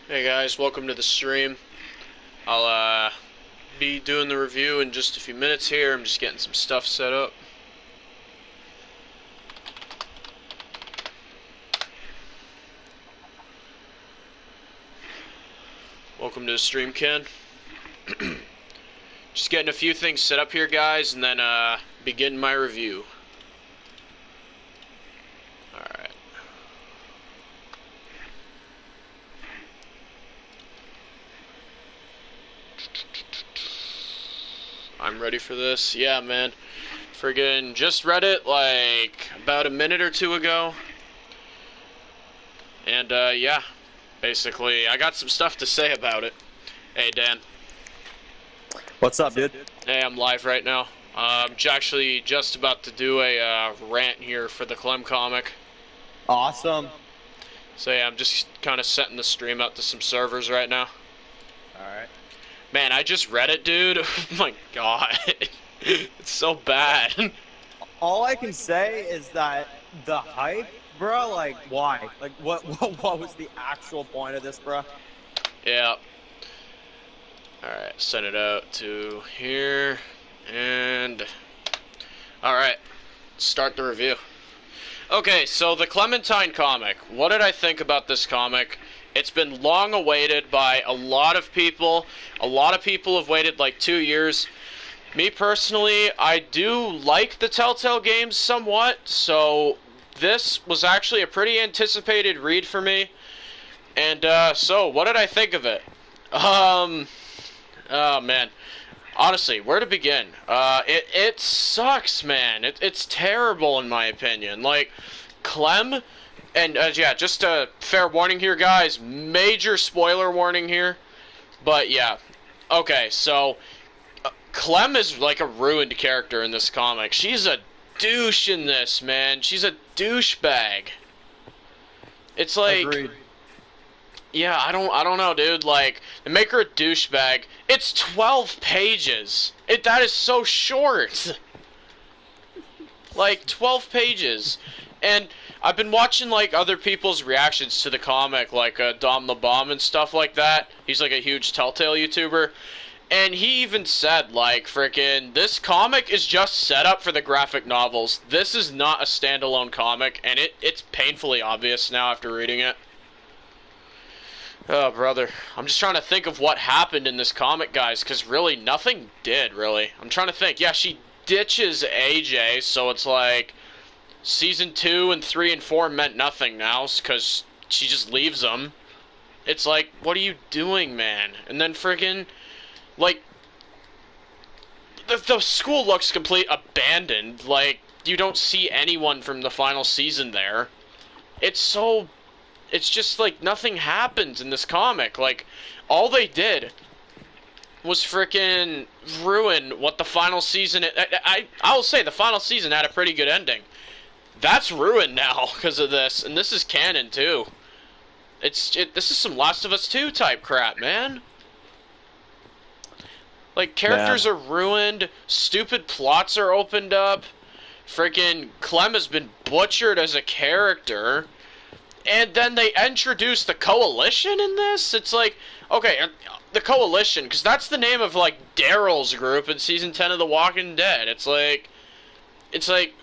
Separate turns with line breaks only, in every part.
Hey guys, welcome to the stream. I'll be doing the review in just a few minutes here. I'm just getting some stuff set up. Welcome to the stream, Ken. Just getting a few things set up here, guys, and then begin my review. Alright. I'm ready for this. Yeah, man. Friggin' just read it like about a minute or two ago. And yeah. Basically, I got some stuff to say about it. Hey, Dan.
What's up, dude?
Hey, I'm live right now. I'm actually just about to do a rant here for the Clem comic.
Awesome.
So yeah, I'm just kind of setting the stream up to some servers right now.
Alright.
Man, I just read it, dude. Oh my god. It's so bad.
All I can say is that the hype, bro, like, why? Like, what was the actual point of this, bro?
Yeah. Alright, send it out to here. And... Alright, start the review. Okay, so the Clementine comic. What did I think about this comic? It's been long awaited by a lot of people. A lot of people have waited like 2 years. Me personally, I do like the Telltale games somewhat, so this was actually a pretty anticipated read for me. And so what did I think of it? Oh man. Honestly, where to begin? It sucks, man. It's terrible in my opinion. Like, Clem, and yeah, just a fair warning here, guys. Major spoiler warning here. But yeah, okay. So, Clem is like a ruined character in this comic. She's a douche in this, man. She's a douchebag. It's like.
Agreed.
Yeah, I don't know, dude. Like, they make her a douchebag. It's 12 pages. That is so short. Like, 12 pages. And I've been watching, like, other people's reactions to the comic, like Dom the Bomb and stuff like that. He's, like, a huge Telltale YouTuber. And he even said, like, frickin', this comic is just set up for the graphic novels. This is not a standalone comic, and it's painfully obvious now after reading it. Oh, brother. I'm just trying to think of what happened in this comic, guys, because really, nothing did, really. I'm trying to think. Yeah, she ditches AJ, so it's like Season 2 and 3 and 4 meant nothing now, because she just leaves them. It's like, what are you doing, man? And then friggin', like, the school looks complete abandoned. Like, you don't see anyone from the final season there. It's just like nothing happens in this comic. Like, all they did was frickin' ruin what the final season. I'll say the final season had a pretty good ending. That's ruined now because of this, and this is canon too. This is some Last of Us 2 type crap, man. Like, characters are ruined, stupid plots are opened up. Frickin' Clem has been butchered as a character. And then they introduce the Coalition in this? It's like, okay, the Coalition, because that's the name of, like, Daryl's group in Season 10 of The Walking Dead. It's like,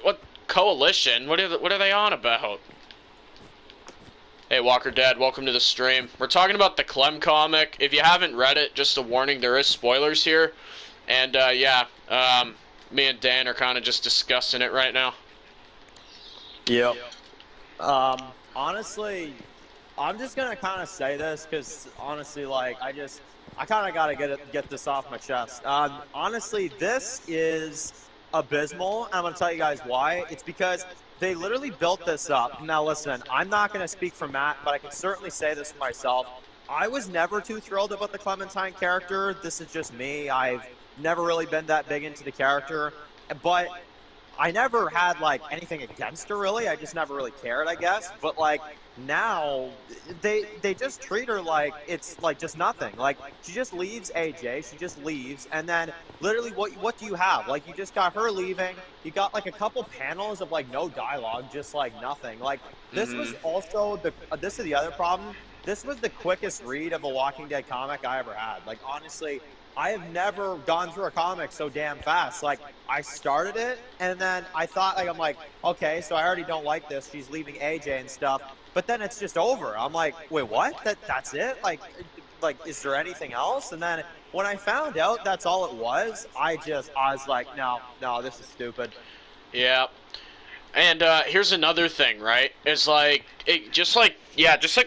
what Coalition? What are they on about? Hey, Walker Dead, welcome to the stream. We're talking about the Clem comic. If you haven't read it, just a warning, there is spoilers here. And, yeah, me and Dan are kind of just discussing it right now.
Yep. Honestly, I'm just gonna kind of say this because honestly, like, I kind of gotta get this off my chest. Honestly, this is abysmal, and I'm gonna tell you guys why. It's because they literally built this up. Now, listen, I'm not gonna speak for Matt, but I can certainly say this for myself. I was never too thrilled about the Clementine character. This is just me. I've never really been that big into the character, but I never had, like, anything against her, really. I just never really cared, I guess. But, like, now, they just treat her like it's, like, just nothing. Like, she just leaves AJ, she just leaves, and then, literally, what do you have? Like, you just got her leaving, you got, like, a couple panels of, like, no dialogue, just, like, nothing. Like, this was also, this is the other problem. this was the quickest read of a Walking Dead comic I ever had. Like, honestly, I have never gone through a comic so damn fast. Like, I started it, and then I thought, like, I'm like, okay, so I already don't like this. She's leaving AJ and stuff. But then it's just over. I'm like, wait, what? That's it? Like, is there anything else? And then when I found out that's all it was, I was like, no, this is stupid.
Yeah. And here's another thing, right? Is like just like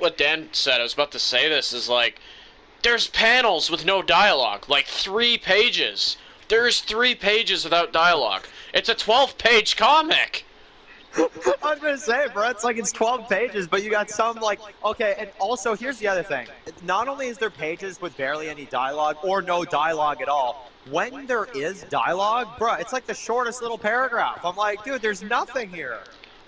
what Dan said. I was about to say this is like there's panels with no dialogue, like 3 pages. There's 3 pages without dialogue. It's a 12-page comic.
I was gonna say, bro, it's 12 pages, but you got some like, okay, and also here's the other thing. Not only is there pages with barely any dialogue or no dialogue at all, when there is dialogue, bro, it's like the shortest little paragraph. I'm like, dude, there's nothing here.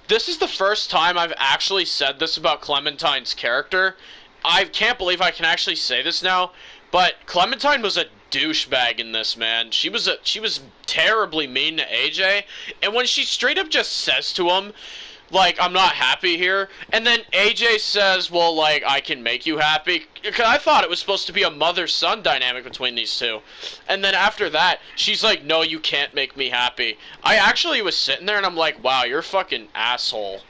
This is the first time I've actually said this about Clementine's character. I can't believe I can actually say this now, but Clementine was a douchebag in this, man. She was terribly mean to AJ, and when she straight up just says to him, like, I'm not happy here, and then AJ says, well, like, I can make you happy, because I thought it was supposed to be a mother-son dynamic between these two, and then after that, she's like, no, you can't make me happy. I actually was sitting there, and I'm like, wow, you're a fucking asshole.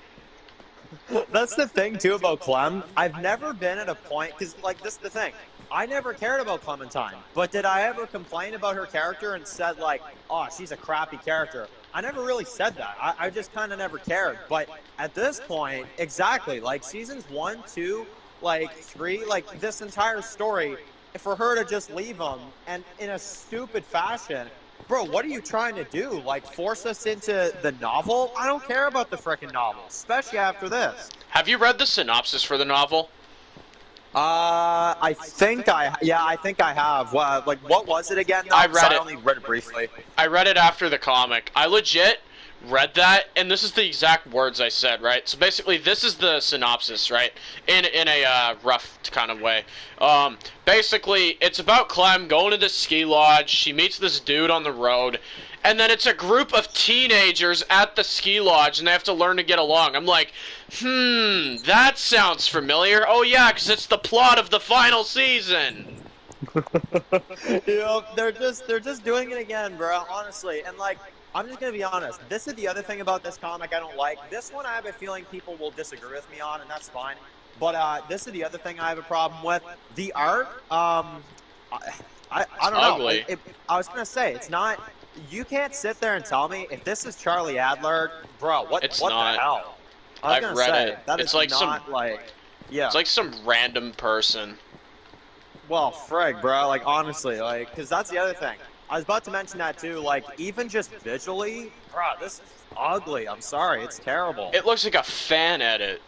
That's the thing, too, about Clem. I've never been at a point, because, like, this is the thing. I never cared about Clementine, but did I ever complain about her character and said, like, oh, she's a crappy character? I never really said that. I just kind of never cared. But at this point, exactly, like, seasons 1, 2, like, 3, like, this entire story, for her to just leave them, and in a stupid fashion, bro, what are you trying to do? Like, force us into the novel? I don't care about the frickin' novel, especially after this.
Have you read the synopsis for the novel?
I think I have. Like, what was it again?
I read it.
I only read it briefly.
I read it after the comic. I legit read that, and this is the exact words I said, right? So basically, this is the synopsis, right? In a rough kind of way. Basically, it's about Clem going to the ski lodge. She meets this dude on the road, and then it's a group of teenagers at the ski lodge, and they have to learn to get along. I'm like, that sounds familiar. Oh yeah, because it's the plot of the final season.
You know, they're just doing it again, bro. Honestly, and like, I'm just gonna be honest. This is the other thing about this comic I don't like. This one I have a feeling people will disagree with me on, and that's fine. But this is the other thing I have a problem with. The art, I don't
ugly.
know. I was gonna say it's not. You can't sit there and tell me if this is Charlie Adler, bro. What the hell?
I've read it.
That
it's
is
like
not yeah.
It's like some random person.
Well, frig, bro. Like, honestly, like, because that's the other thing. I was about to mention that too. Like, even just visually, bro, this is ugly. I'm sorry, it's terrible.
It looks like a fan edit.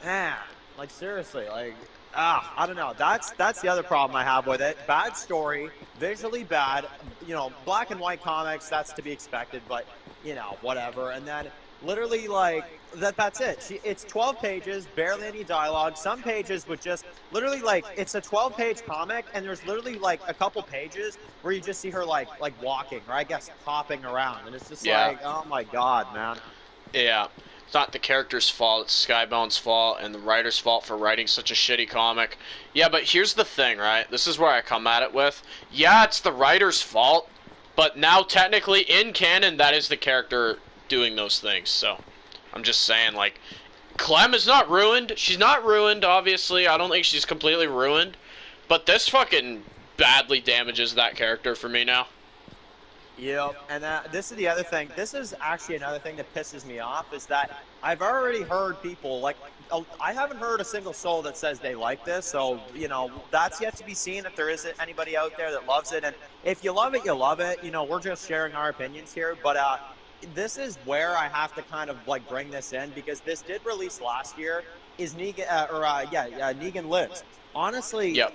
Man, like, seriously, like, I don't know. That's the other problem I have with it. Bad story, visually bad. You know, black and white comics, that's to be expected, but, you know, whatever. And then, literally, like, that's it. It's 12 pages, barely any dialogue. Some pages would just, literally, like, it's a 12-page comic, and there's literally, like, a couple pages where you just see her, like walking, or I guess hopping around. And it's just like, oh my god, man.
Yeah. It's not the character's fault, it's Skybound's fault, and the writer's fault for writing such a shitty comic. Yeah, but here's the thing, right? This is where I come at it with. Yeah, it's the writer's fault, but now technically in canon, that is the character doing those things, so I'm just saying, like, Clem is not ruined. She's not ruined, obviously. I don't think she's completely ruined, but this fucking badly damages that character for me now.
Yep, and this is the other thing. This is actually another thing that pisses me off, is that I've already heard people, like, I haven't heard a single soul that says they like this, so, you know, that's yet to be seen if there isn't anybody out there that loves it, and if you love it, you love it. You know, we're just sharing our opinions here, but this is where I have to kind of, like, bring this in, because this did release last year, is Negan, Negan Lives. Honestly,
yep.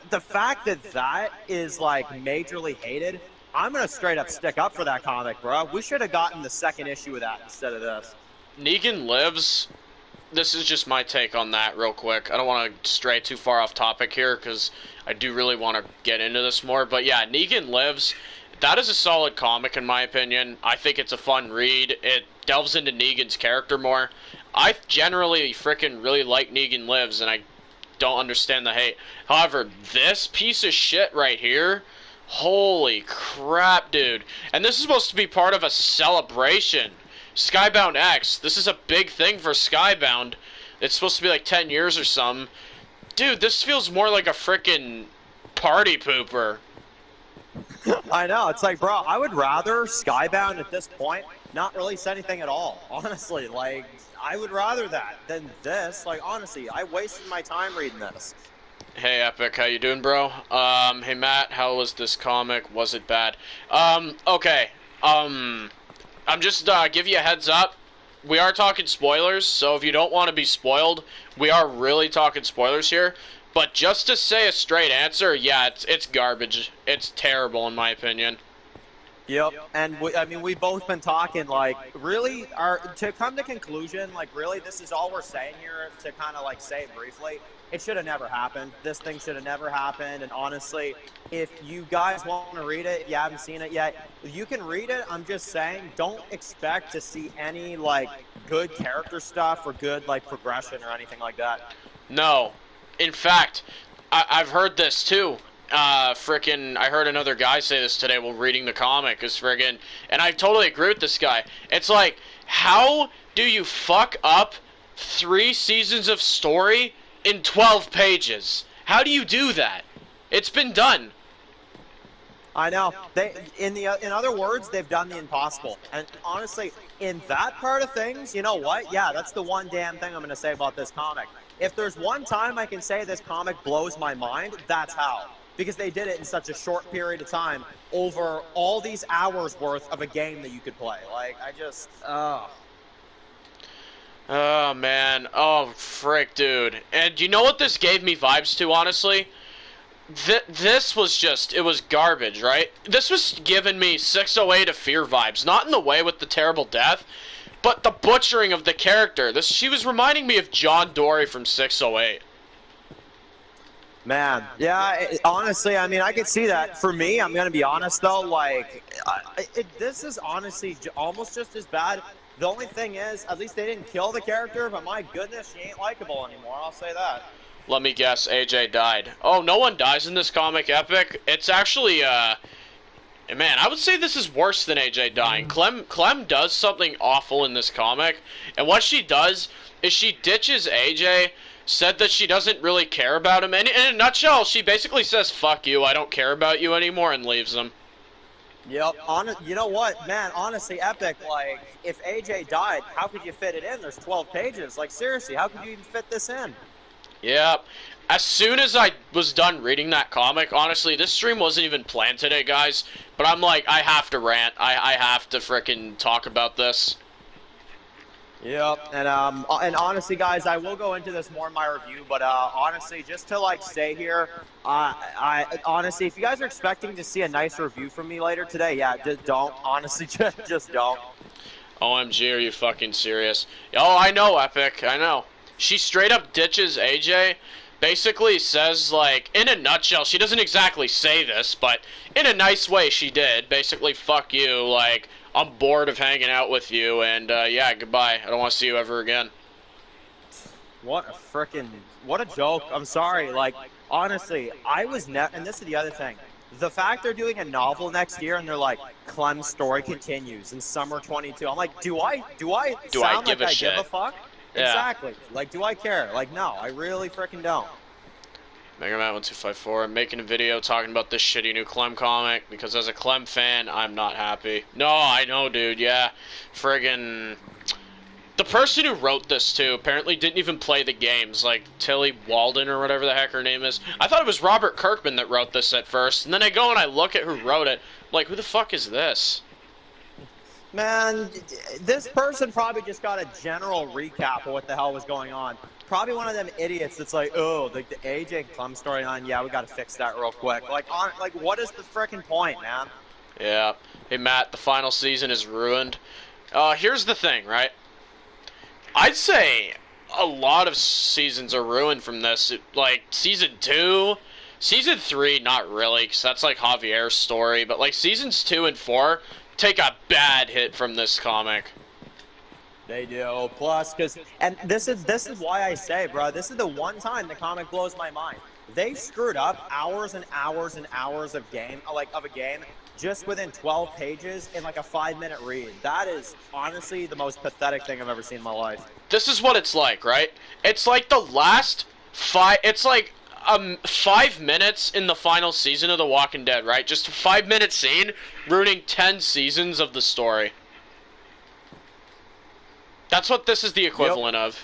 The fact that is, like, majorly hated, I'm going to straight up stick up for that comic, bro. We should have gotten the second issue of that instead of this.
Negan Lives, this is just my take on that real quick. I don't want to stray too far off topic here because I do really want to get into this more. But yeah, Negan Lives, that is a solid comic in my opinion. I think it's a fun read. It delves into Negan's character more. I generally freaking really like Negan Lives, and I don't understand the hate. However, this piece of shit right here, holy crap, dude. And this is supposed to be part of a celebration. Skybound X, this is a big thing for Skybound. It's supposed to be like 10 years or something. Dude, this feels more like a frickin' party pooper.
I know. It's like, bro, I would rather Skybound at this point not release anything at all. Honestly, like, I would rather that than this. Like, honestly, I wasted my time reading this.
Hey, Epic, how you doing, bro? Hey, Matt, how was this comic? Was it bad? Okay. I'm just, give you a heads up. We are talking spoilers, so if you don't want to be spoiled, we are really talking spoilers here. But just to say a straight answer, yeah, it's garbage. It's terrible, in my opinion.
Yep, and I mean, we've both been talking, like, really, to come to conclusion, like, really, this is all we're saying here, to kind of, like, say it briefly. It should have never happened. This thing should have never happened, and honestly, if you guys want to read it, if you haven't seen it yet, you can read it. I'm just saying, don't expect to see any, like, good character stuff or good, like, progression or anything like that.
No. In fact, I've heard this, too. I heard another guy say this today while reading the comic, and I totally agree with this guy. It's like, how do you fuck up 3 seasons of story in 12 pages? How do you do that? It's been done.
I know. In other words, they've done the impossible. And honestly, in that part of things, you know what? Yeah, that's the one damn thing I'm going to say about this comic. If there's one time I can say this comic blows my mind, that's how. Because they did it in such a short period of time over all these hours worth of a game that you could play. Like, I just,
oh, man. Oh, frick, dude. And you know what this gave me vibes to, honestly? This was just, it was garbage, right? This was giving me 608 of Fear vibes. Not in the way with the terrible death, but the butchering of the character. She was reminding me of John Dory from 608.
Man, yeah, honestly, I mean, I could see that. For me, I'm going to be honest, though, like, this is honestly almost just as bad. The only thing is, at least they didn't kill the character, but my goodness, she ain't likable anymore, I'll say that.
Let me guess, AJ died. Oh, no one dies in this comic, Epic. It's actually, man, I would say this is worse than AJ dying. Clem does something awful in this comic, and what she does is she ditches AJ, said that she doesn't really care about him, and in a nutshell, she basically says, fuck you, I don't care about you anymore, and leaves him.
Yep, you know what, man, honestly, Epic, like, if AJ died, how could you fit it in? There's 12 pages. Like, seriously, how could you even fit this in?
Yep. As soon as I was done reading that comic, honestly, this stream wasn't even planned today, guys, but I'm like, I have to rant. I have to frickin' talk about this.
Yep, and honestly, guys, I will go into this more in my review, but honestly, just to like stay here, I honestly, if you guys are expecting to see a nice review from me later today, yeah, just don't. Honestly, just don't.
OMG, are you fucking serious? Oh, I know, Epic, I know. She straight up ditches AJ, basically says, like, in a nutshell, she doesn't exactly say this, but in a nice way she did, basically, fuck you, like, I'm bored of hanging out with you, and, yeah, goodbye. I don't want to see you ever again.
What a joke. I'm sorry. Like, honestly, and this is the other thing. The fact they're doing a novel next year, and they're like, Clem's story continues in summer 22. I'm like, do I give a fuck? Yeah. Exactly. Like, do I care? Like, no, I really freaking don't.
megamatt1254, I'm making a video talking about this shitty new Clem comic, because as a Clem fan, I'm not happy. No, I know, dude, yeah. Friggin'... The person who wrote this, too, apparently didn't even play the games, like Tilly Walden or whatever the heck her name is. I thought it was Robert Kirkman that wrote this at first, and then I go and I look at who wrote it, like, who the fuck is this?
Man, this person probably just got a general recap of what the hell was going on. Probably one of them idiots that's like, oh, like the AJ and Clem storyline, yeah, we got to fix that real quick. Like, what is the freaking point, man?
Yeah. Hey, Matt, the final season is ruined. Here's the thing, right? I'd say a lot of seasons are ruined from this. Like, Season 2, Season 3, not really, because that's like Javier's story, but like Seasons 2 and 4 take a bad hit from this comic.
They do. Plus, and this is why I say, bro, this is the one time the comic blows my mind. They screwed up hours and hours and hours of a game, just within 12 pages in like a 5-minute read. That is honestly the most pathetic thing I've ever seen in my life.
This is what it's like, right? It's like the last it's like 5 minutes in the final season of The Walking Dead, right? Just a 5-minute scene ruining 10 seasons of the story. That's what this is the equivalent of.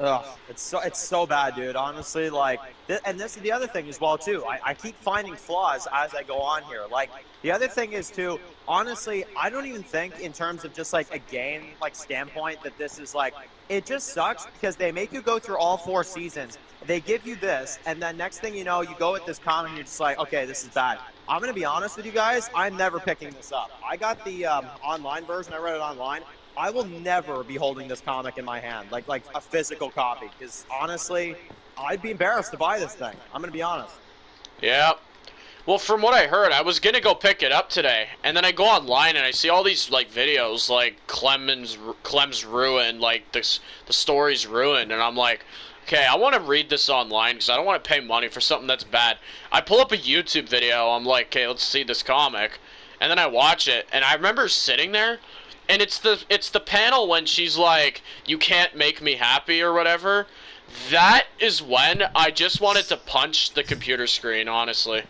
Ugh, it's so bad, dude. Honestly, like, and this is the other thing as well too. I keep finding flaws as I go on here. Like, the other thing is too. Honestly, I don't even think in terms of just like a game like standpoint that this is like. It just sucks because they make you go through all 4 seasons. They give you this, and then next thing you know, you go with this comic and you're just like, okay, this is bad. I'm gonna be honest with you guys. I'm never picking this up. I got the online version. I read it online. I will never be holding this comic in my hand, like a physical copy, because honestly, I'd be embarrassed to buy this thing. I'm going to be honest.
Yeah. Well, from what I heard, I was going to go pick it up today, and then I go online and I see all these, like, videos, like, Clem's ruined, like, the story's ruined, and I'm like, okay, I want to read this online, because I don't want to pay money for something that's bad. I pull up a YouTube video, I'm like, okay, let's see this comic, and then I watch it, and I remember sitting there, and it's the panel when she's like, you can't make me happy or whatever. That is when I just wanted to punch the computer screen, honestly.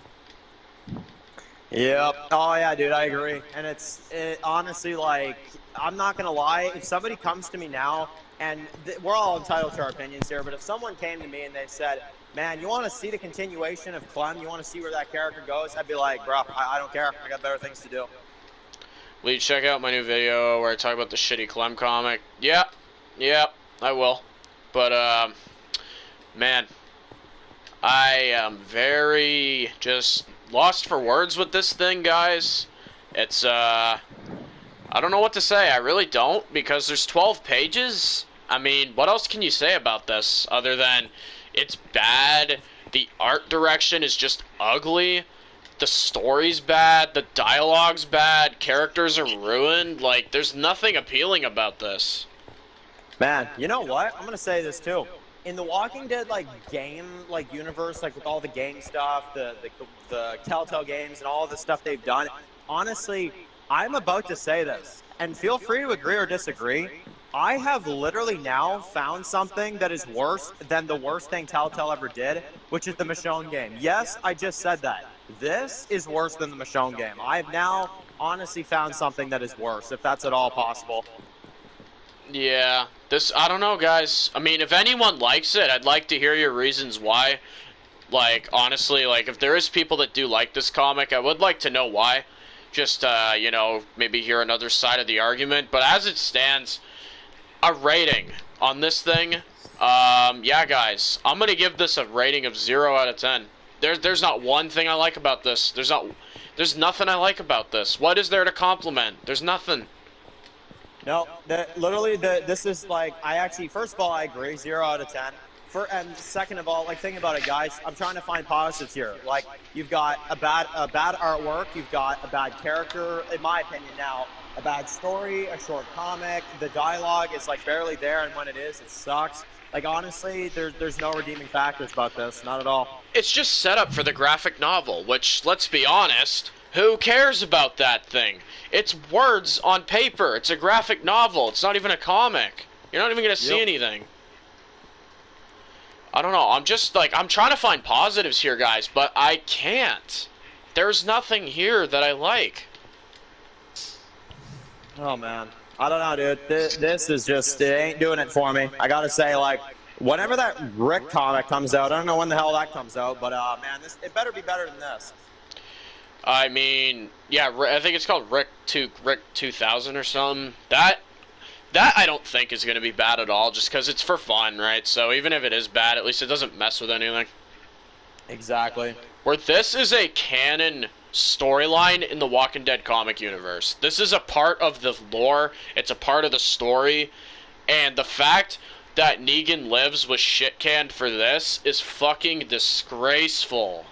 Yep. Oh, yeah, dude, I agree. And honestly, like, I'm not going to lie. If somebody comes to me now, and we're all entitled to our opinions here, but if someone came to me and they said, man, you want to see the continuation of Clem? You want to see where that character goes? I'd be like, bro, I don't care. I got better things to do.
Will you check out my new video where I talk about the shitty Clem comic? Yeah, I will. But, man, I am very just lost for words with this thing, guys. It's, I don't know what to say. I really don't, because there's 12 pages. I mean, what else can you say about this other than it's bad, the art direction is just ugly, the story's bad, the dialogue's bad, characters are ruined. Like, there's nothing appealing about this.
Man, you know what? I'm going to say this too. In the Walking Dead, like, game, like, universe, like, with all the game stuff, the Telltale games and all the stuff they've done, honestly, I'm about to say this, and feel free to agree or disagree. I have literally now found something that is worse than the worst thing Telltale ever did, which is the Michonne game. Yes, I just said that. This is worse than the Michonne game. I have now honestly found something that is worse, if that's at all possible.
Yeah, I don't know, guys. I mean, if anyone likes it, I'd like to hear your reasons why. Like, honestly, like, if there is people that do like this comic, I would like to know why. Just, you know, maybe hear another side of the argument. But as it stands, a rating on this thing, yeah, guys, I'm gonna give this a rating of 0 out of 10. There's not one thing I like about this. There's nothing I like about this. What is there to compliment? There's nothing.
No, this is like, first of all, I agree, 0 out of 10. And second of all, like, think about it, guys. I'm trying to find positives here. Like, you've got a bad artwork, you've got a bad character, in my opinion now, a bad story, a short comic, the dialogue is, like, barely there, and when it is, it sucks. Like, honestly, there's no redeeming factors about this, not at all.
It's just set up for the graphic novel, which, let's be honest, who cares about that thing? It's words on paper. It's a graphic novel. It's not even a comic. You're not even going to see anything. I don't know. I'm just, like, I'm trying to find positives here, guys, but I can't. There's nothing here that I like.
Oh, man. I don't know, dude. This is just, it ain't doing it for me. I gotta say, like, whenever that Rick comic comes out, I don't know when the hell that comes out, but, man, it better be better than this.
I mean, yeah, I think it's called Rick 2000 or something. That I don't think is going to be bad at all, just because it's for fun, right? So even if it is bad, at least it doesn't mess with anything.
Exactly.
Where this is a canon storyline in the Walking Dead comic universe. This is a part of the lore. It's a part of the story. And the fact that Negan lives was shit-canned for this is fucking disgraceful.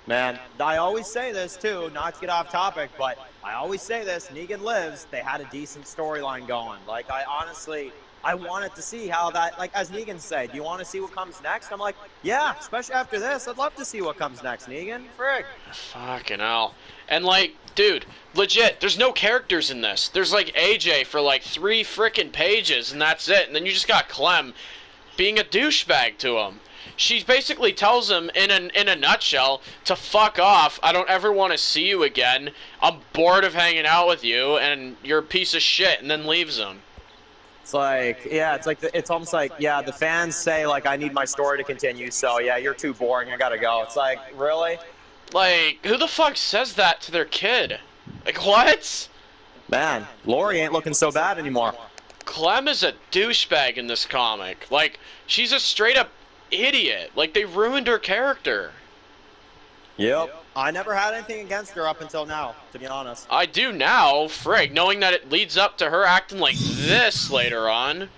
Man, I always say this too, not to get off topic, but I always say this, Negan Lives, they had a decent storyline going. Like, I wanted to see how that, like, as Negan said, do you want to see what comes next? I'm like, yeah, especially after this, I'd love to see what comes next, Negan. Frig.
Fucking hell. And, like, dude, legit, there's no characters in this. There's, like, AJ for, like, 3 frickin' pages, and that's it. And then you just got Clem being a douchebag to him. She basically tells him, in a nutshell, to fuck off. I don't ever want to see you again. I'm bored of hanging out with you, and you're a piece of shit, and then leaves him.
It's like, yeah, it's almost like, yeah, the fans say, like, I need my story to continue, so, yeah, you're too boring, I gotta go. It's like, really?
Like, who the fuck says that to their kid? Like, what?
Man, Lori ain't looking so bad anymore.
Clem is a douchebag in this comic. Like, she's a straight-up idiot. Like, they ruined her character.
Yep. I never had anything against her up until now, to be honest.
I do now, frig, knowing that it leads up to her acting like this later on.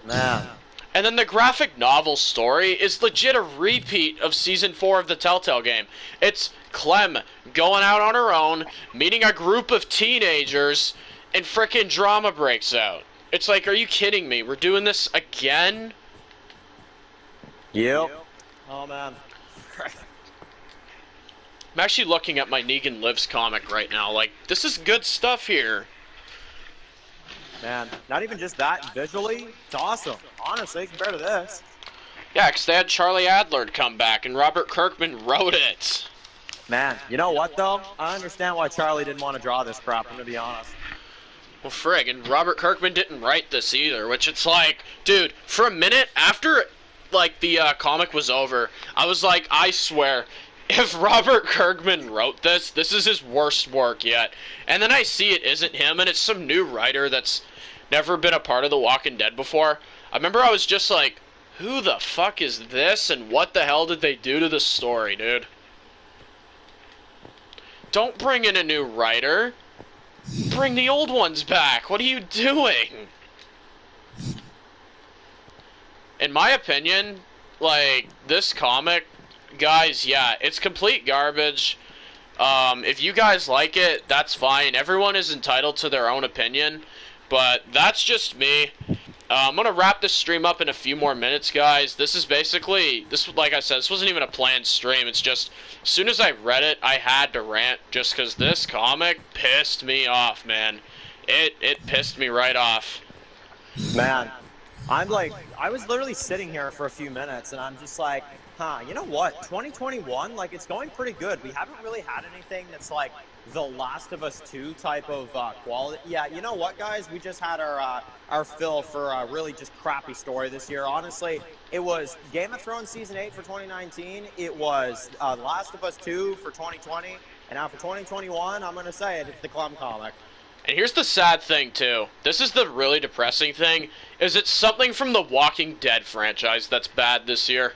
Man.
And then the graphic novel story is legit a repeat of Season 4 of the Telltale game. It's Clem going out on her own, meeting a group of teenagers, and frickin' drama breaks out. It's like, are you kidding me? We're doing this again?
Yep. Oh, man.
I'm actually looking at my Negan Lives comic right now. Like, this is good stuff here.
Man, not even just that. Visually, it's awesome. Honestly, compared to this.
Yeah, because they had Charlie Adler come back, and Robert Kirkman wrote it.
Man, you know what, though? I understand why Charlie didn't want to draw this crap, I'm going to be honest.
Well, frig, and Robert Kirkman didn't write this either, which it's like, dude, for a minute, after, like, the comic was over, I was like, I swear, if Robert Kirkman wrote this, this is his worst work yet. And then I see it isn't him, and it's some new writer that's never been a part of The Walking Dead before. I remember I was just like, who the fuck is this, and what the hell did they do to the story, dude? Don't bring in a new writer. Bring the old ones back. What are you doing? In my opinion, like, this comic, guys, yeah, it's complete garbage. If you guys like it, that's fine. Everyone is entitled to their own opinion, but that's just me. I'm gonna wrap this stream up in a few more minutes, guys. This is basically, like I said, this wasn't even a planned stream. It's just, as soon as I read it, I had to rant, just because this comic pissed me off, man. It pissed me right off.
Man, I'm like, I was literally sitting here for a few minutes, and I'm just like, huh, you know what? 2021, like, it's going pretty good. We haven't really had anything that's like The Last of Us 2 type of quality. Yeah, you know what, guys? We just had our fill for a really just crappy story this year. Honestly, it was Game of Thrones Season 8 for 2019. It was Last of Us 2 for 2020. And now for 2021, I'm going to say it, it's the Clem comic.
And here's the sad thing, too. This is the really depressing thing, is it's something from the Walking Dead franchise that's bad this year.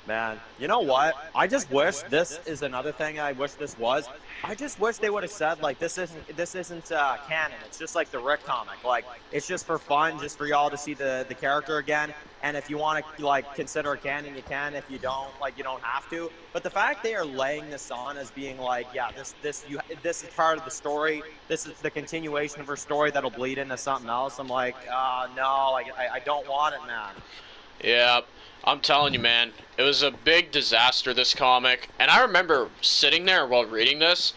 Man, you know what? I just wish this is another thing I wish this was. I just wish they would have said, like, this isn't canon. It's just like the Rick comic. Like, it's just for fun, just for y'all to see the character again. And if you want to, like, consider it canon, you can. If you don't, like, you don't have to. But the fact they are laying this on as being like, yeah, this is part of the story. This is the continuation of her story that'll bleed into something else. I'm like, no, I don't want it, man.
Yeah. I'm telling you, man, it was a big disaster, this comic. And I remember sitting there while reading this.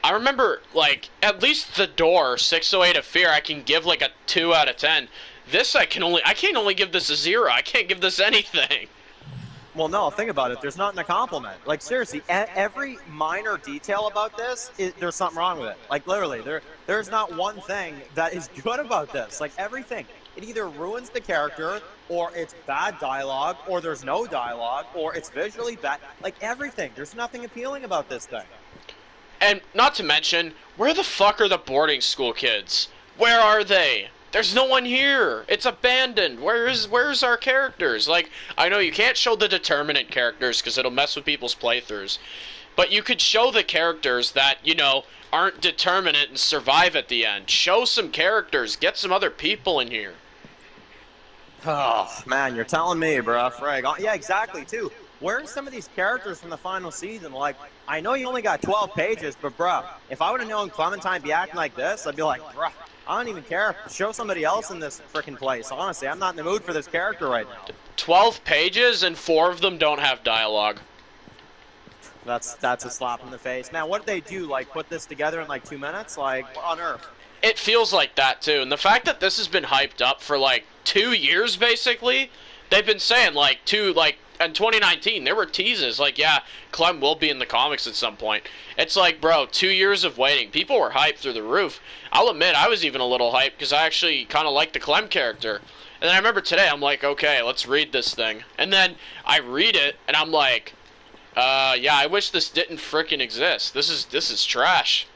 I remember, like, at least The Door, 608 of Fear, I can give, like, a 2 out of 10. This, I can only give this a 0. I can't give this anything.
Well, no, think about it. There's nothing to compliment. Like, seriously, every minor detail about this, there's something wrong with it. Like, literally, there's not one thing that is good about this. Like, everything. It either ruins the character, or it's bad dialogue, or there's no dialogue, or it's visually bad. Like, everything. There's nothing appealing about this thing.
And not to mention, where the fuck are the boarding school kids? Where are they? There's no one here. It's abandoned. Where's our characters? Like, I know you can't show the determinant characters because it'll mess with people's playthroughs. But you could show the characters that, you know, aren't determinate and survive at the end. Show some characters. Get some other people in here.
Oh, man, you're telling me, bro. Frag. Yeah, exactly, too. where are some of these characters from the final season? Like, I know you only got 12 pages, but bro, if I would have known Clementine be acting like this, I'd be like, bro, I don't even care. Show somebody else in this freaking place. Honestly, I'm not in the mood for this character right now.
12 pages and 4 of them don't have dialogue.
That's a slap in the face. Man, what did they do? Like, put this together in like 2 minutes? Like, what on earth?
It feels like that too, and the fact that this has been hyped up for like 2 years basically, they've been saying like in 2019 there were teases like, yeah, Clem will be in the comics at some point. It's like, bro, 2 years of waiting. People were hyped through the roof. I'll admit I was even a little hyped because I actually kind of like the Clem character. And then I remember today I'm like, okay, let's read this thing. And then I read it and I'm like, yeah, I wish this didn't frickin' exist. This is trash.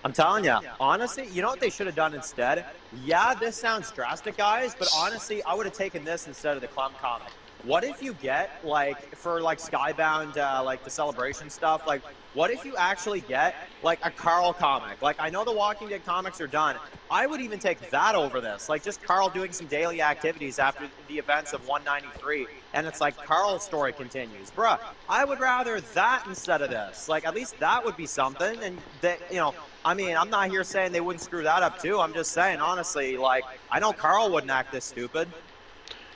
I'm telling you, honestly, you know what they should have done instead? Yeah, this sounds drastic, guys, but honestly, I would have taken this instead of the Clem comic. What if you get, like, for, like, Skybound, like, the celebration stuff, like, what if you actually get, like, a Carl comic? Like, I know the Walking Dead comics are done. I would even take that over this. Like, just Carl doing some daily activities after the events of 193, and it's like Carl's story continues. Bruh, I would rather that instead of this. Like, at least that would be something, and that, you know, I mean, I'm not here saying they wouldn't screw that up, too. I'm just saying, honestly, like, I know Carl wouldn't act this stupid.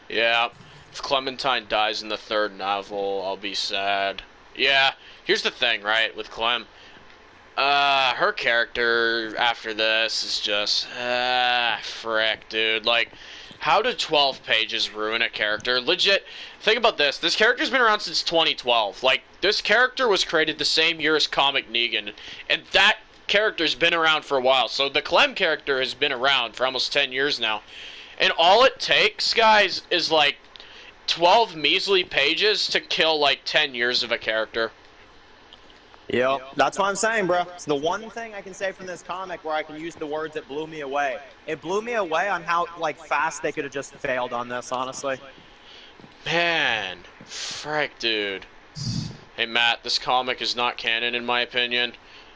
Yeah. If Clementine dies in the 3rd novel, I'll be sad. Yeah, here's the thing, right, with Clem. Her character after this is just, frick, dude. Like, how did 12 pages ruin a character? Legit, think about this. This character's been around since 2012. Like, this character was created the same year as Comic Negan, and that character's been around for a while. So the Clem character has been around for almost 10 years now. And all it takes, guys, is, like, 12 measly pages to kill like 10 years of a character.
Yep, that's what I'm saying, bro. It's the one thing I can say from this comic where I can use the words that blew me away. It blew me away on how like fast they could have just failed on this, honestly.
Man, frick, dude. Hey Matt, this comic is not canon in my opinion.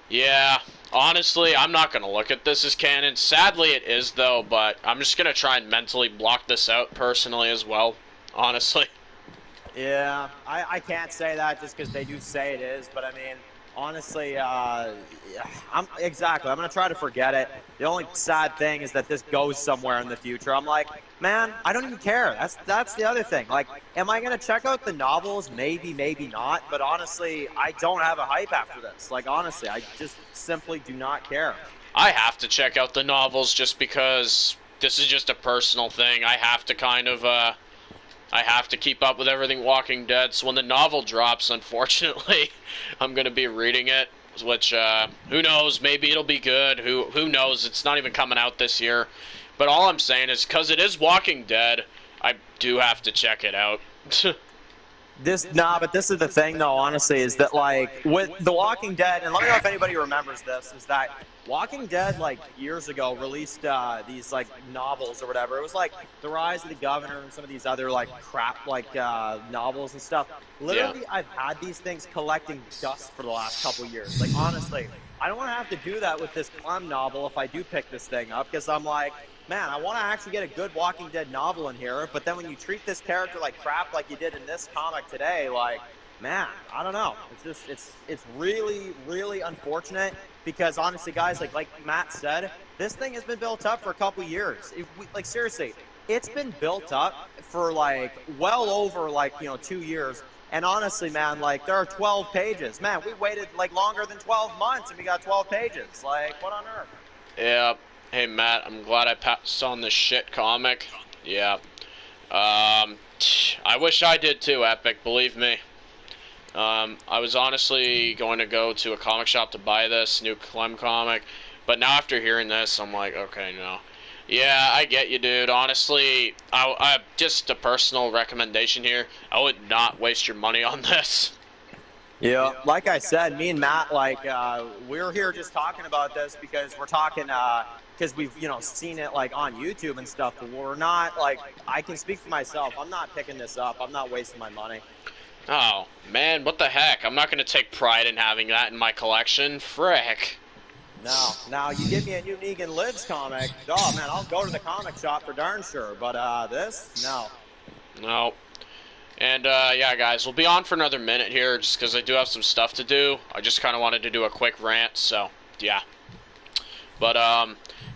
Yeah, honestly, I'm not gonna look at this as canon. Sadly it is though, but I'm just gonna try and mentally block this out personally as well. Honestly.
Yeah, I can't say that just because they do say it is, but I mean, honestly, I'm going to try to forget it. The only sad thing is that this goes somewhere in the future. I'm like, man, I don't even care. That's the other thing. Like, am I going to check out the novels? Maybe, maybe not. But honestly, I don't have a hype after this. Like, honestly, I just simply do not care.
I have to check out the novels just because this is just a personal thing. I have to kind of, I have to keep up with everything Walking Dead, so when the novel drops, unfortunately, I'm going to be reading it, which, who knows, maybe it'll be good, who knows, it's not even coming out this year, but all I'm saying is, because it is Walking Dead, I do have to check it out.
But this is the thing, though, honestly, is that, like, with The Walking Dead, and let me know if anybody remembers this, is that Walking Dead, like, years ago, released these, like, novels or whatever. It was, like, The Rise of the Governor and some of these other, like, crap, like, novels and stuff. Literally, yeah. I've had these things collecting dust for the last couple years. Like, honestly, I don't want to have to do that with this Clem novel if I do pick this thing up, because I'm like, man, I want to actually get a good Walking Dead novel in here, but then when you treat this character like crap like you did in this comic today, like, man, I don't know. It's just, it's really, really unfortunate because honestly, guys, like Matt said, this thing has been built up for a couple years. Like, seriously, it's been built up for, like, well over, like, 2 years. And honestly, man, like, there are 12 pages. Man, we waited, like, longer than 12 months and we got 12 pages. Like, what on earth?
Yeah. Hey Matt, I'm glad I passed on this shit comic. Yeah. I wish I did too, Epic, believe me. I was honestly going to go to a comic shop to buy this new Clem comic, but now after hearing this, I'm like, okay, no. Yeah, I get you, dude. Honestly, I just a personal recommendation here. I would not waste your money on this.
Yeah, like I said, me and Matt, like, we're here just talking about this because we're talking, because we've, seen it, like, on YouTube and stuff, but we're not, like, I can speak for myself. I'm not picking this up. I'm not wasting my money.
Oh, man, what the heck? I'm not going to take pride in having that in my collection. Frick.
No. Now, you give me a new Negan Lives comic, oh, man, I'll go to the comic shop for darn sure, but, this? No.
No. And, yeah, guys, we'll be on for another minute here just because I do have some stuff to do. I just kind of wanted to do a quick rant, so, yeah. But,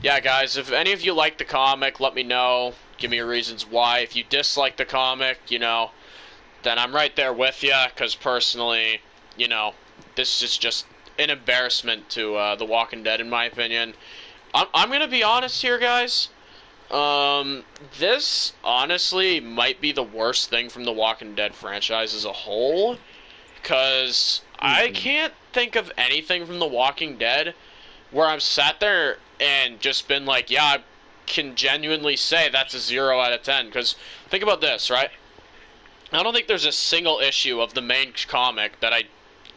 yeah, guys, if any of you like the comic, let me know. Give me your reasons why. If you dislike the comic, you know, then I'm right there with you, because personally, you know, this is just an embarrassment to The Walking Dead, in my opinion. I'm going to be honest here, guys. This honestly might be the worst thing from the Walking Dead franchise as a whole, because I can't think of anything from The Walking Dead where I've sat there and just been like, yeah, I can genuinely say that's a 0 out of 10, because think about this, right? I don't think there's a single issue of the main comic that I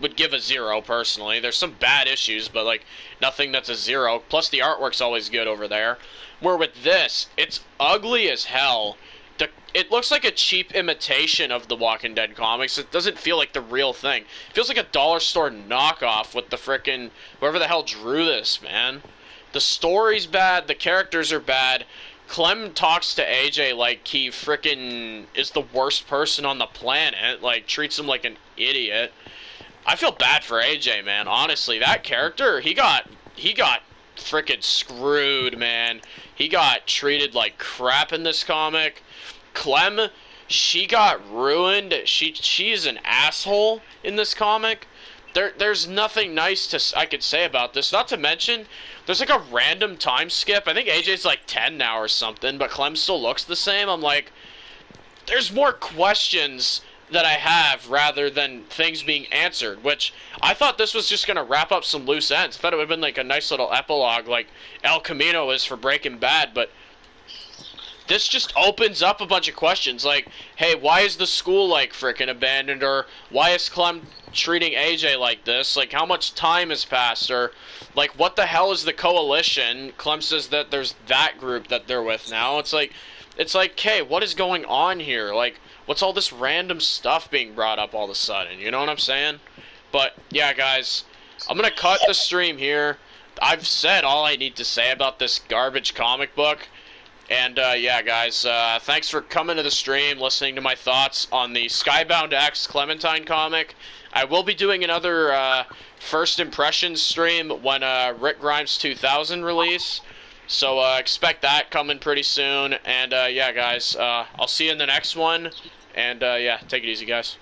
would give a 0 personally. There's some bad issues, but like nothing that's a 0. Plus the artwork's always good over there. Where with this, it's ugly as hell. It looks like a cheap imitation of the Walking Dead comics. It doesn't feel like the real thing. It feels like a dollar store knockoff with the frickin' whoever the hell drew this, man. The story's bad, the characters are bad. Clem talks to AJ like he frickin' is the worst person on the planet, like treats him like an idiot. I feel bad for AJ, man. Honestly, that character, he got frickin' screwed, man. He got treated like crap in this comic. Clem, she got ruined. She's an asshole in this comic. There's nothing nice I could say about this. Not to mention, there's like a random time skip. I think AJ's like 10 now or something, but Clem still looks the same. I'm like, there's more questions that I have rather than things being answered, which I thought this was just going to wrap up some loose ends. I thought it would have been like a nice little epilogue like El Camino is for Breaking Bad, but this just opens up a bunch of questions like, hey, why is the school like frickin' abandoned, or why is Clem treating AJ like this? Like, how much time has passed, or like, what the hell is the coalition? Clem says that there's that group that they're with now. It's like, hey, what is going on here? Like, what's all this random stuff being brought up all of a sudden? You know what I'm saying? But yeah, guys, I'm gonna cut the stream here. I've said all I need to say about this garbage comic book. And, yeah, guys, thanks for coming to the stream, listening to my thoughts on the Skybound X Clementine comic. I will be doing another, first impressions stream when, Rick Grimes 2000 release. So, expect that coming pretty soon. And, yeah, guys, I'll see you in the next one. And, yeah, take it easy, guys.